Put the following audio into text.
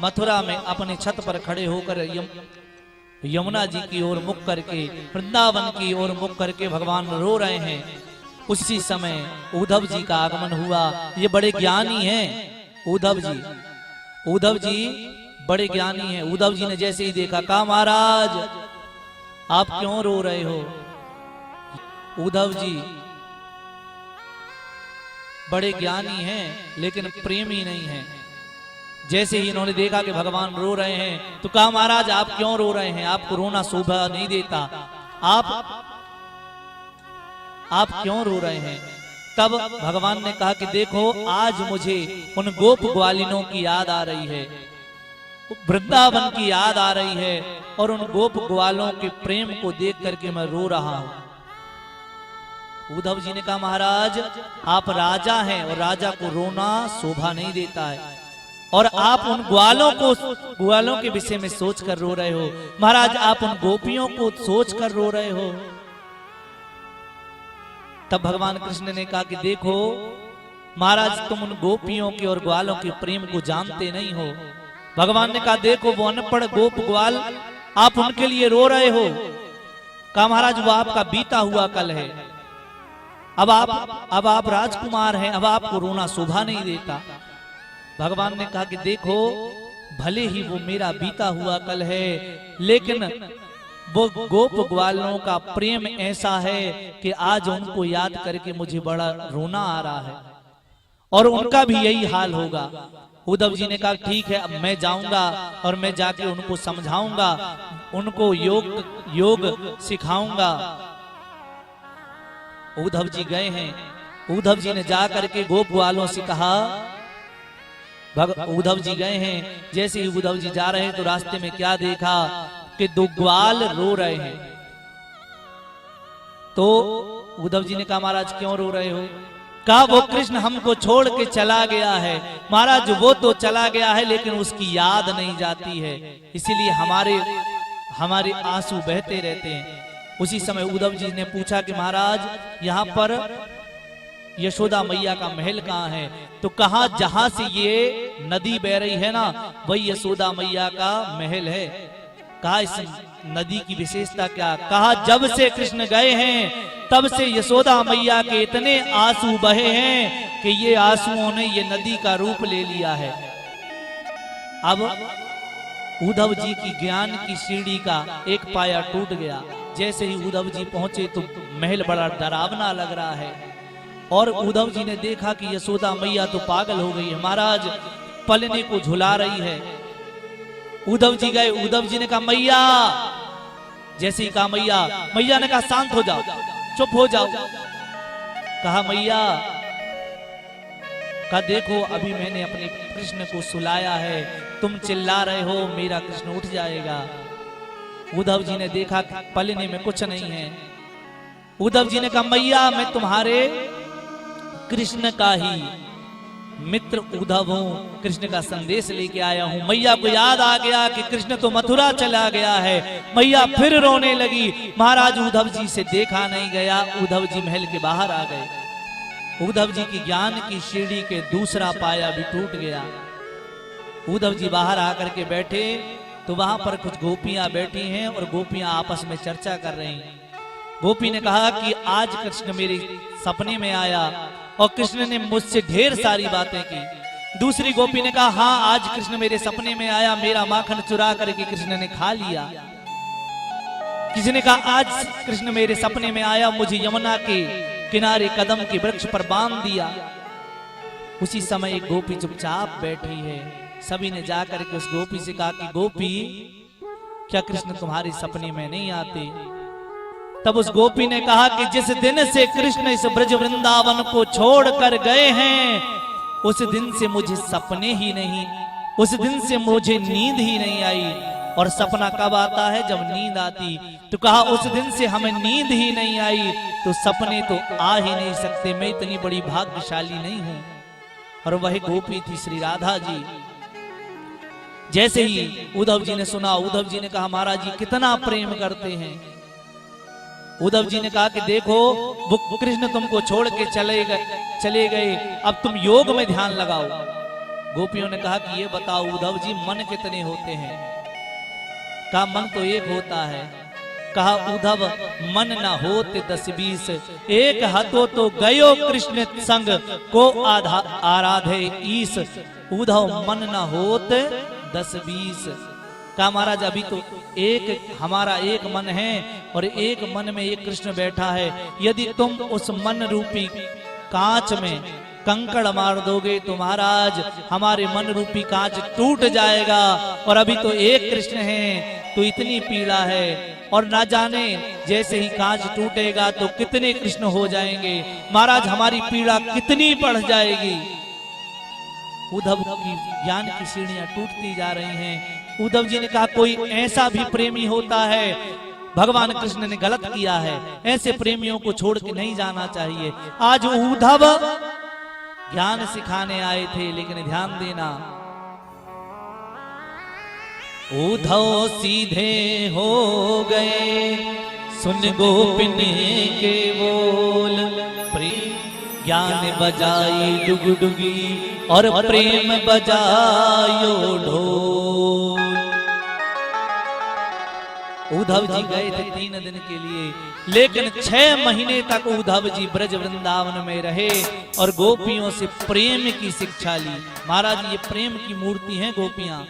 मथुरा में अपने छत पर खड़े होकर यमुना जी की ओर मुख करके, वृंदावन की ओर मुख करके भगवान रो रहे हैं। उसी समय उद्धव जी का आगमन हुआ। ये बड़े ज्ञानी हैं उद्धव जी। उद्धव जी बड़े ज्ञानी हैं। उद्धव जी ने जैसे ही देखा, कहा महाराज आप क्यों रो रहे हो? उद्धव जी बड़े ज्ञानी हैं लेकिन प्रेमी नहीं हैं। जैसे ही इन्होंने देखा कि भगवान रो रहे हैं तो कहा महाराज आप क्यों रो रहे हैं? आपको रोना शोभा नहीं देता, आप क्यों रो रहे हैं? तब भगवान ने कहा कि देखो आज मुझे उन गोप ग्वालिनों की याद आ रही है, वृंदावन की याद आ रही है, और उन गोप ग्वालों के प्रेम को देख करके मैं रो रहा हूं। उद्धव जी ने कहा महाराज आप राजा हैं और राजा को रोना शोभा नहीं देता है, और आप उन ग्वालों के विषय में सोच कर रो रहे हो। महाराज आप उन गोपियों को सोच कर रो रहे हो। तब भगवान कृष्ण ने कहा कि देखो महाराज तुम उन गोपियों के और ग्वालों के प्रेम को जानते नहीं हो। भगवान ने कहा देखो वो अनपढ़ गोप ग्वाल, आप उनके लिए रो रहे हो। कहा महाराज वो आपका बीता हुआ कल है, अब आप राजकुमार हैं, अब आपको रोना शोभा नहीं देता। भगवान ने कहा कि देखो भले ही वो मेरा बीता हुआ कल है, लेकिन वो गोप ग्वालों का प्रेम ऐसा है कि आज उनको याद करके मुझे बड़ा रोना आ रहा है, और उनका भी यही हाल होगा। उद्धव जी ने कहा ठीक है, अब मैं जाऊंगा और मैं जाके उनको समझाऊंगा, उनको योग सिखाऊंगा। उद्धव जी गए हैं। उद्धव जी ने जाकर के गोप ग्वालों से कहा, उद्धव जी गए हैं। जैसे ही उद्धव जी जा रहे हैं तो रास्ते में क्या देखा कि दो ग्वाल रो रहे हैं। तो उद्धव जी ने कहा महाराज क्यों रो रहे हो? कहा वो कृष्ण हमको छोड़ के चला गया है। महाराज वो तो चला गया है लेकिन उसकी याद नहीं जाती है, इसीलिए हमारे आंसू बहते रहते हैं। उसी समय उद्धव जी ने पूछा कि महाराज यहाँ पर यशोदा मैया का महल कहाँ है? तो कहा जहां से ये नदी बह रही है ना वही यशोदा मैया का महल है। कहा इस नदी की विशेषता क्या? कहा जब से कृष्ण गए हैं तब से यशोदा मैया के इतने आंसू बहे हैं कि ये आंसुओं ने ये नदी का रूप ले लिया है। अब उद्धव जी की ज्ञान की सीढ़ी का एक पाया टूट गया। जैसे ही उद्धव जी पहुंचे तो महल बड़ा डरावना लग रहा है, और उद्धव जी ने देखा कि यशोदा मैया तो पागल हो गई है, महाराज पलने को झुला रही है। उद्धव जी गए। उद्धव जी ने कहा मैया, जैसे ही कहा मैया ने कहा शांत हो जाओ, चुप हो जाओ। कहा मैया, कहा देखो अभी मैंने अपने कृष्ण को सुलाया है, तुम चिल्ला रहे हो मेरा कृष्ण उठ जाएगा। उद्धव जी ने देखा पलने में कुछ नहीं है। उद्धव जी ने कहा मैया मैं तुम्हारे कृष्ण का ही मित्र उद्धव हूँ, कृष्ण का संदेश लेके आया हूँ। मैया को याद आ गया कि कृष्ण तो मथुरा चला गया है। मैया फिर रोने लगी। महाराज उद्धव जी से देखा नहीं गया। उद्धव जी महल के बाहर आ गए। उद्धव जी की ज्ञान की सीढ़ी के दूसरा पाया भी टूट गया। उद्धव जी बाहर आकर के बैठे तो वहां पर कुछ गोपियां बैठी हैं और गोपियां आपस में चर्चा कर रही हैं। गोपी ने कहा कि आज कृष्ण मेरे सपने में आया और कृष्ण ने मुझसे ढेर सारी बातें की। दूसरी गोपी ने कहा हाँ आज कृष्ण मेरे सपने में आया, मेरा माखन चुरा करके कृष्ण ने खा लिया। किसी ने कहा आज कृष्ण मेरे सपने में आया, मुझे यमुना के किनारे कदम के वृक्ष पर बांध दिया। उसी समय एक गोपी चुपचाप बैठी है। सभी ने जाकर के उस गोपी से कहा कि गोपी क्या कृष्ण तुम्हारे सपने में नहीं आते? तब उस गोपी ने कहा कि जिस दिन से कृष्ण इस ब्रज वृंदावन को छोड़ कर गए हैं उस दिन से मुझे सपने ही नहीं, उस दिन से मुझे नींद ही नहीं आई। और सपना कब आता है? जब नींद आती। तो कहा उस दिन से हमें नींद ही नहीं आई तो सपने तो आ ही नहीं सकते, मैं इतनी बड़ी भाग्यशाली नहीं हूं। और वही गोपी थी श्री राधा जी। जैसे ही उद्धव जी ने सुना, उद्धव जी ने कहा महाराज जी कितना प्रेम करते हैं। उद्धव जी ने कहा कि देखो वो कृष्ण तुमको छोड़ के चले गए, अब तुम योग में ध्यान लगाओ। गोपियों ने कहा कि ये बताओ उद्धव जी मन कितने होते हैं? कहा मन तो एक होता है। कहा उद्धव मन न होते 10-20, एक हतो तो गयो कृष्ण संग को आराधे ईस। उद्धव मन न होते 10-20। कहा महाराज अभी तो एक हमारा एक मन है और एक मन में एक कृष्ण बैठा है। यदि तुम उस मन रूपी कांच में कंकड़ मार दोगे तो महाराज हमारे मन रूपी कांच टूट जाएगा। और अभी तो एक कृष्ण है तो इतनी पीड़ा है, और ना जाने जैसे ही कांच टूटेगा तो कितने कृष्ण हो जाएंगे। महाराज हमारी पीड़ा कितनी बढ़ जाएगी। उद्धव की ज्ञान की सीढ़ियां टूटती जा रही हैं। उद्धव जी ने कहा कोई ऐसा भी प्रेमी होता है, भगवान कृष्ण ने गलत किया है, ऐसे प्रेमियों को छोड़ के नहीं जाना चाहिए। आज उद्धव ज्ञान सिखाने आए थे, लेकिन ध्यान देना उद्धव सीधे हो गए सुन गोपिन के बोल। प्रेम ज्ञान बजाई डुगडुगी और प्रेम बजायो ढोल। उद्धव जी गए थे 3 दिन के लिए, लेकिन 6 महीने तक उद्धव जी ब्रज वृंदावन में रहे और गोपियों से प्रेम की शिक्षा ली। महाराज ये प्रेम की मूर्ति है गोपियां।